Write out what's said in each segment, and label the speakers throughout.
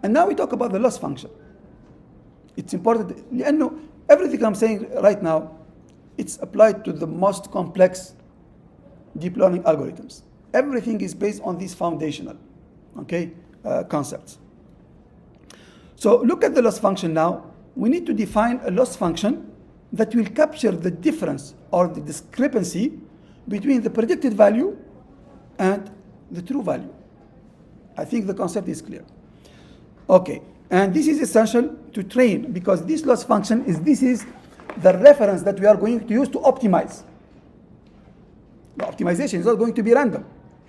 Speaker 1: And now we talk about the loss function. It's important, لأنه everything I'm saying right now, it's applied to the most complex deep learning algorithms. Everything is based on these foundational, concepts. So look at the loss function now. We need to define a loss function that will capture the difference or the discrepancy between the predicted value and the true value. I think the concept is clear. Okay, and this is essential to train because this loss function this is the reference that we are going to use to optimize. The optimization is not going to be random.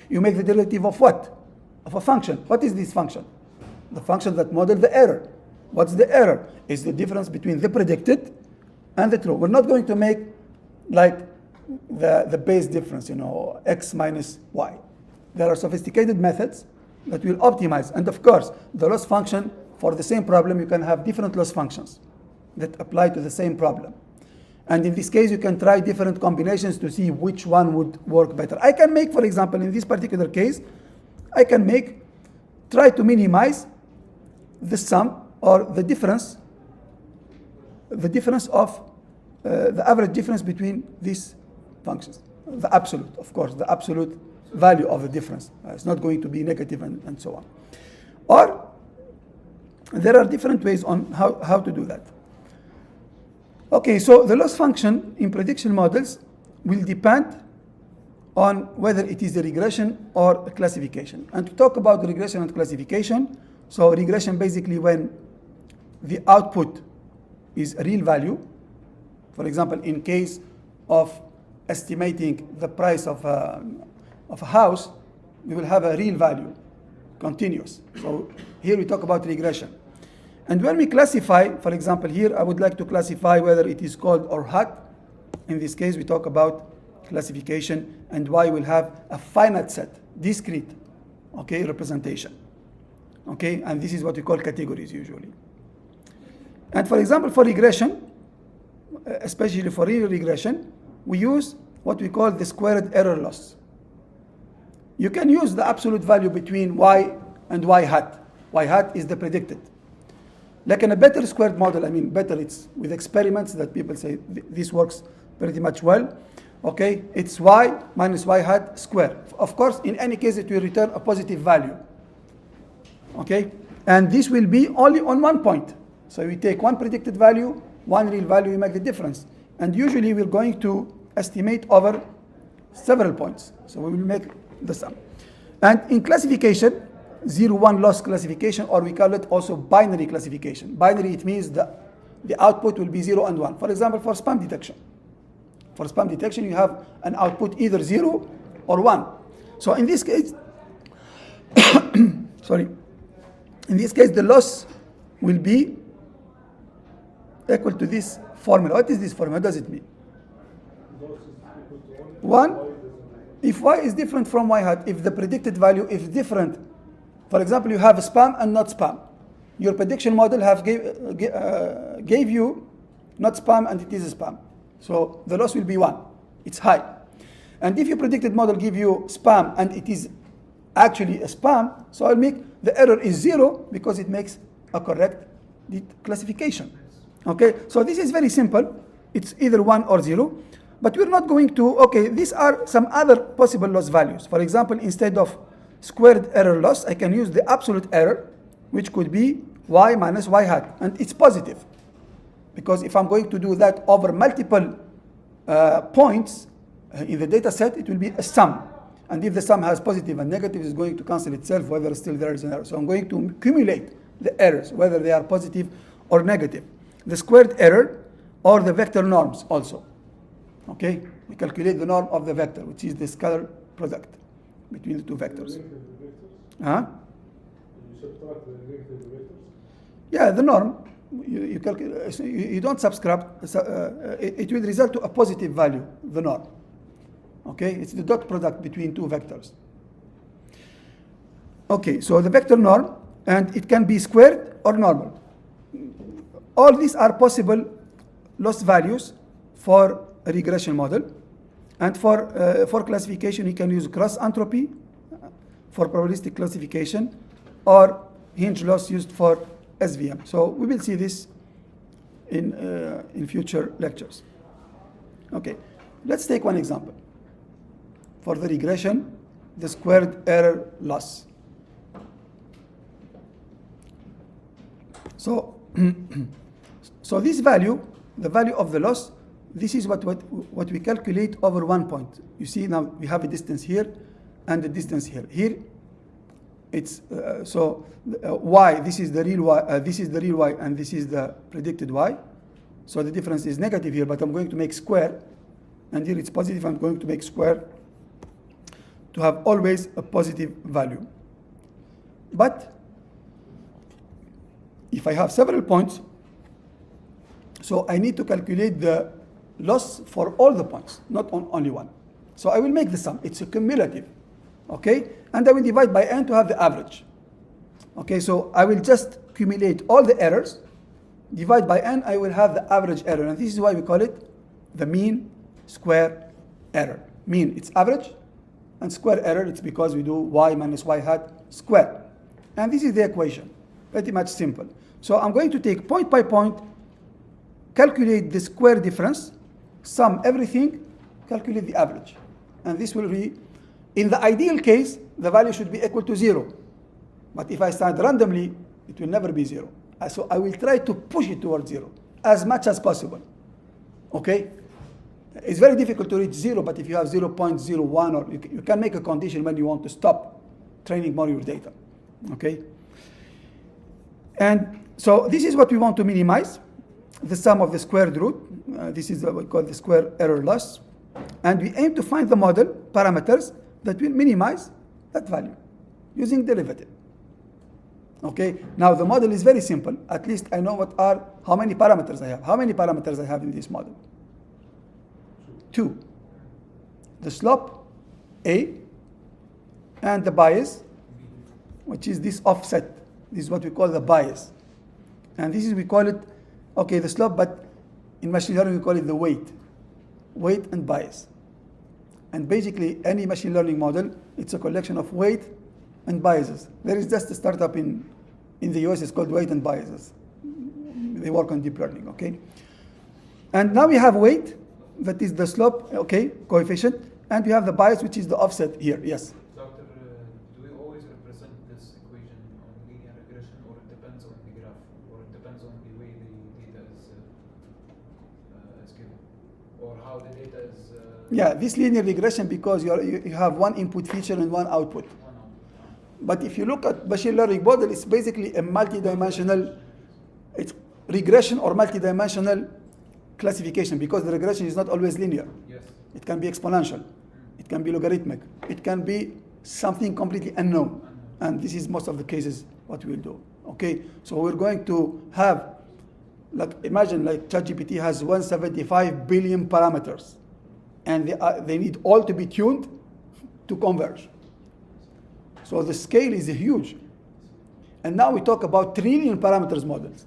Speaker 1: You make the derivative of what? Of a function. What is this function? The function that models the error. What's the error? It's the difference between the predicted and the true. We're not going to make like the base difference, x minus y. There are sophisticated methods that will optimize. And of course, the loss function for the same problem, you can have different loss functions that apply to the same problem. And in this case, you can try different combinations to see which one would work better. I can make, for example, in this particular case, try to minimize the sum or the difference of the average difference between these functions. The absolute, of course, the absolute value of the difference. It's not going to be negative and so on. Or there are different ways on how to do that. Okay, so the loss function in prediction models will depend on whether it is a regression or a classification. And to talk about regression and classification, so regression basically when the output is a real value. For example, in case of estimating the price of a house, we will have a real value, continuous. So here we talk about regression. And when we classify, for example, here I would like to classify whether it is cold or hot. In this case, we talk about classification and why we'll have a finite set, discrete, representation. And this is what we call categories usually. And for example, for regression, especially for real regression, we use what we call the squared error loss. You can use the absolute value between y and y hat. Y hat is the predicted. Like in a better squared model, better it's with experiments that people say this works pretty much well. It's y minus y hat squared. Of course, in any case, it will return a positive value. And this will be only on one point. So we take one predicted value, one real value, we make the difference. And usually we're going to estimate over several points. So we will make the sum. And in classification, 0-1 loss classification, or we call it also binary classification. Binary, it means the output will be 0 and 1. For example, for spam detection. For spam detection, you have an output either 0 or 1. So in this case, in this case, the loss will be equal to this formula. What is this formula? What does it mean? 1, if y is different from y hat, if the predicted value is different. For example, you have spam and not spam. Your prediction model gave you not spam and it is spam. So the loss will be 1. It's high. And if your predicted model give you spam and it is actually a spam, so I'll make the error is 0 because it makes a correct classification. So this is very simple. It's either 1 or 0. But we're not going to, these are some other possible loss values. For example, instead of squared error loss, I can use the absolute error, which could be y minus y hat. And it's positive. Because if I'm going to do that over multiple points in the data set, it will be a sum. And if the sum has positive and negative, it's going to cancel itself, whether still there is an error. So I'm going to accumulate the errors, whether they are positive or negative. The squared error or the vector norms also. We calculate the norm of the vector, which is the scalar product between the two vectors. You
Speaker 2: subtract the negative vectors?
Speaker 1: Yeah, the norm. You calculate. You don't subtract. It will result to a positive value, the norm. It's the dot product between two vectors. So the vector norm, and it can be squared or normal. All these are possible loss values for a regression model. And for classification, you can use cross entropy for probabilistic classification, or hinge loss used for SVM. So we will see this in future lectures. Okay, let's take one example. For the regression, the squared error loss. So, so this value, the value of the loss, this is what we calculate over 1 point. You see now we have a distance here and a distance here. Here, it's y. This is the real y. This is the real y, and this is the predicted y. So the difference is negative here, but I'm going to make square, and here it's positive. I'm going to make square to have always a positive value. But if I have several points, so I need to calculate the loss for all the points, not on only one. So I will make the sum. It's a cumulative, okay? And I will divide by n to have the average. Okay, so I will just accumulate all the errors, divide by n, I will have the average error. And this is why we call it the mean square error. Mean, it's average, and square error, it's because we do y minus y hat square. And this is the equation, pretty much simple. So I'm going to take point by point, calculate the square difference, sum everything, calculate the average. And this will be, in the ideal case, the value should be equal to 0. But if I start randomly, it will never be 0. So I will try to push it towards 0 as much as possible. Okay? It's very difficult to reach 0, but if you have 0.01, or you can make a condition when you want to stop training more your data. Okay? And so this is what we want to minimize, the sum of the squared root. This is what we call the square error loss. And we aim to find the model parameters that will minimize that value using derivative. Okay, now the model is very simple. At least I know how many parameters I have. How many parameters I have in this model? 2. The slope, A, and the bias, which is this offset. This is what we call the bias. And this is, we call it, okay, the slope, but in machine learning we call it the weight. Weight and bias. And basically any machine learning model, it's a collection of weight and biases. There is just a startup in the US, it's called Weight and Biases. They work on deep learning, okay? And now we have weight, that is the slope, okay, coefficient, and we have the bias, which is the offset here, yes?
Speaker 3: Doctor, do we always represent this equation on linear regression, or it depends on the graph, or it depends on the way the data is given, or how the data is...
Speaker 1: Yeah, this linear regression, because you have one input feature and one output. But if you look at machine learning model, it's basically a multi-dimensional, it's regression or multi-dimensional classification, because the regression is not always linear.
Speaker 3: Yes.
Speaker 1: It can be exponential. It can be logarithmic. It can be something completely unknown. And this is most of the cases what we'll do. Okay, so we're going to have, like, imagine like ChatGPT has 175 billion parameters, and they need all to be tuned to converge. So the scale is huge. And now we talk about trillion parameters models,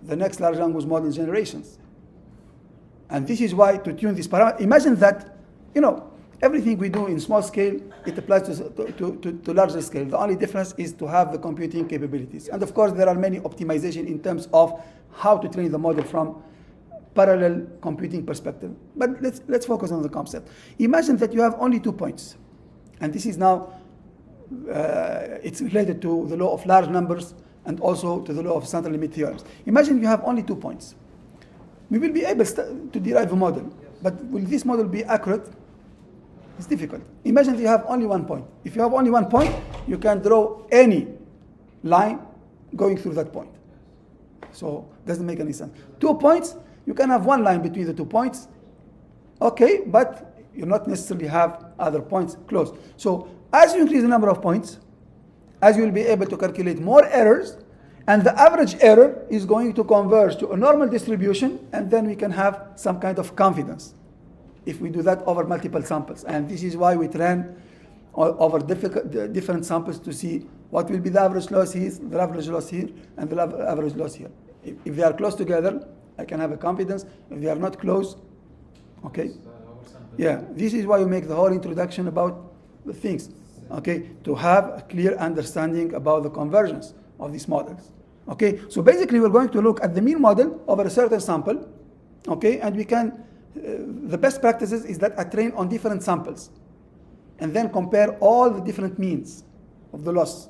Speaker 1: the next large language model generations. And this is why to tune these parameters, imagine that, everything we do in small scale, it applies to larger scale. The only difference is to have the computing capabilities. And of course, there are many optimization in terms of how to train the model from parallel computing perspective. But let's focus on the concept. Imagine that you have only 2 points. And this is now, it's related to the law of large numbers and also to the law of central limit theorems. Imagine you have only 2 points. We will be able to derive a model, but will this model be accurate? It's difficult. Imagine you have only 1 point. If you have only 1 point, you can draw any line going through that point. So it doesn't make any sense. 2 points, you can have 1 line between the 2 points, okay, but you not necessarily have other points close. So as you increase the number of points, as you will be able to calculate more errors, and the average error is going to converge to a normal distribution, and then we can have some kind of confidence if we do that over multiple samples. And this is why we train over different samples to see what will be the average loss here, the average loss here, and the average loss here. If they are close together, I can have a confidence. If they are not close, okay? Yeah, this is why we make the whole introduction about the things, okay? To have a clear understanding about the convergence. of these models. Okay, so basically we're going to look at the mean model over a certain sample. Okay, and we can, the best practices is that I train on different samples and then compare all the different means of the loss,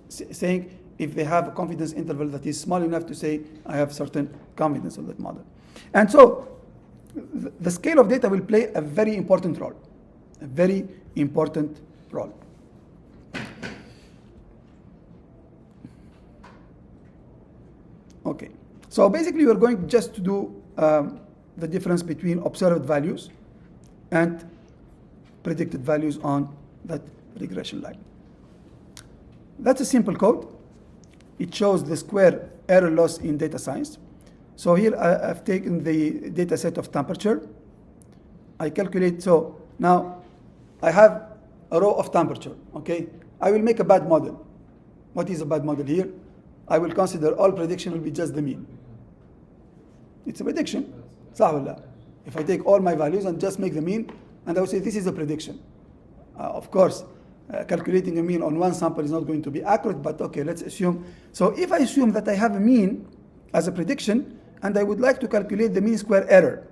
Speaker 1: saying if they have a confidence interval that is small enough to say I have certain confidence of that model. And so the scale of data will play a very important role, a very important role. Okay, so basically we're going just to do the difference between observed values and predicted values on that regression line. That's a simple code. It shows the square error loss in data science. So here I've taken the data set of temperature. I calculate, so now I have a row of temperature, okay? I will make a bad model. What is a bad model here? I will consider all prediction will be just the mean. It's a prediction. صح ولا لا? If I take all my values and just make the mean, and I will say this is a prediction. Of course, calculating a mean on one sample is not going to be accurate, but okay, let's assume. So if I assume that I have a mean as a prediction, and I would like to calculate the mean square error,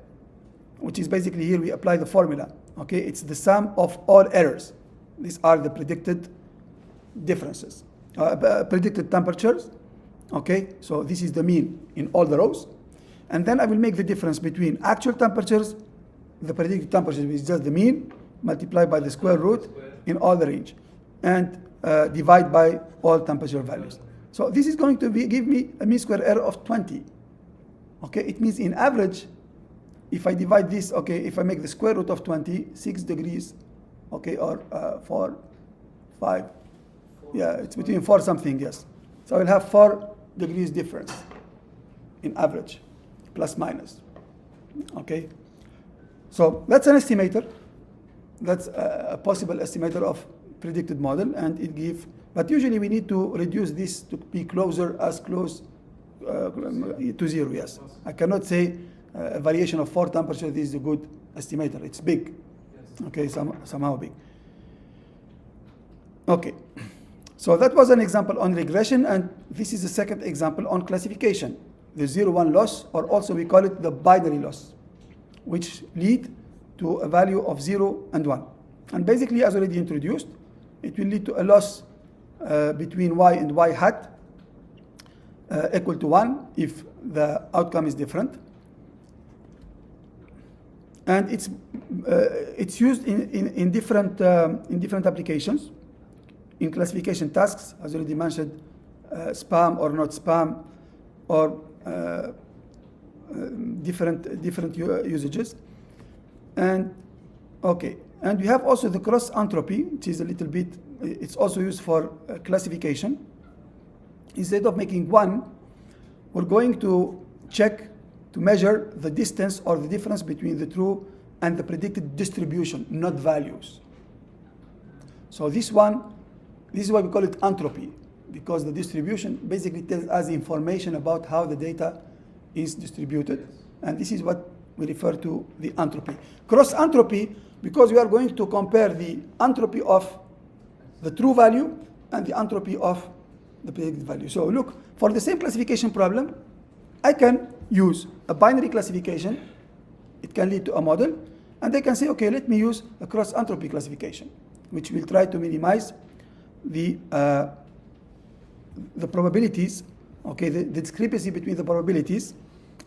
Speaker 1: which is basically here we apply the formula. Okay, it's the sum of all errors. These are the predicted differences, predicted temperatures. Okay, so this is the mean in all the rows. And then I will make the difference between actual temperatures, the predicted temperatures, which is just the mean, multiplied by the square root in all the range, and divide by all temperature values. So this is going to give me a mean square error of 20. Okay, it means in average, if I divide this, okay, if I make the square root of 20, 6 degrees, okay, or 4, 5, yeah, it's between 4 something, yes. So I will have 4 degrees difference in average, plus minus, okay. So that's an estimator. That's a possible estimator of predicted model, and it gives, but usually we need to reduce this to be closer, as close to 0, yes. I cannot say a variation of 4 temperatures is a good estimator. It's big, okay, somehow big. Okay, so that was an example on regression, and this is the second example on classification. The 0-1 loss, or also we call it the binary loss, which lead to a value of 0 and 1. And basically, as already introduced, it will lead to a loss between y and y hat equal to 1 if the outcome is different. And it's used in different applications. In classification tasks, as already mentioned, spam or not spam, or different usages. And okay, and we have also the cross entropy, which is a little bit, it's also used for classification. Instead of making 1, we're going to check to measure the distance or the difference between the true and the predicted distribution, not values. So this is why we call it entropy, because the distribution basically tells us information about how the data is distributed, and this is what we refer to the entropy. Cross entropy, because we are going to compare the entropy of the true value and the entropy of the predicted value. So look, for the same classification problem, I can use a binary classification. It can lead to a model, and I can say, okay, let me use a cross entropy classification, which will try to minimize the probabilities, okay, the discrepancy between the probabilities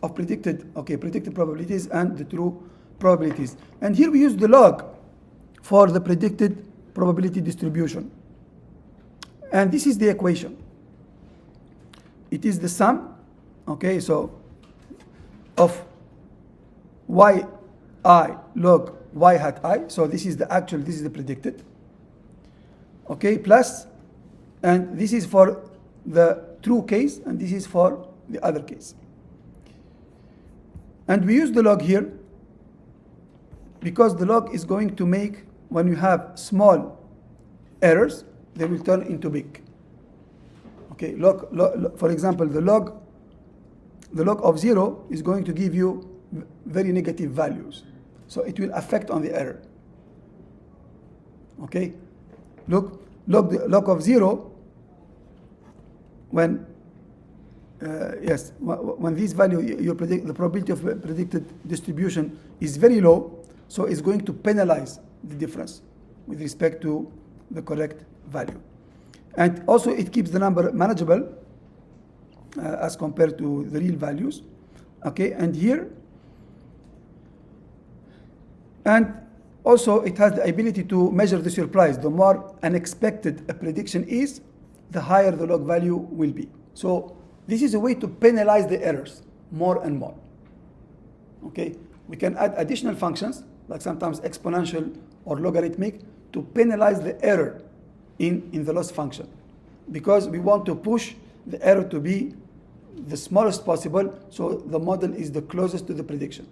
Speaker 1: of predicted probabilities and the true probabilities. And here we use the log for the predicted probability distribution. And this is the equation. It is the sum, okay, so of yi log y hat I. So this is the actual, this is the predicted. Okay, plus, and this is for the true case, and this is for the other case. And we use the log here because the log is going to make, when you have small errors, they will turn into big. Okay, for example, the log of 0 is going to give you very negative values. So it will affect on the error. Okay, log of 0 when when this value you predict, the probability of predicted distribution is very low, so it's going to penalize the difference with respect to the correct value. And also it keeps the number manageable as compared to the real values. Okay, and here, and also it has the ability to measure the surprise. The more unexpected a prediction is, the higher the log value will be. So this is a way to penalize the errors more and more. Okay, we can add additional functions, like sometimes exponential or logarithmic, to penalize the error in the loss function, because we want to push the error to be the smallest possible, so the model is the closest to the prediction.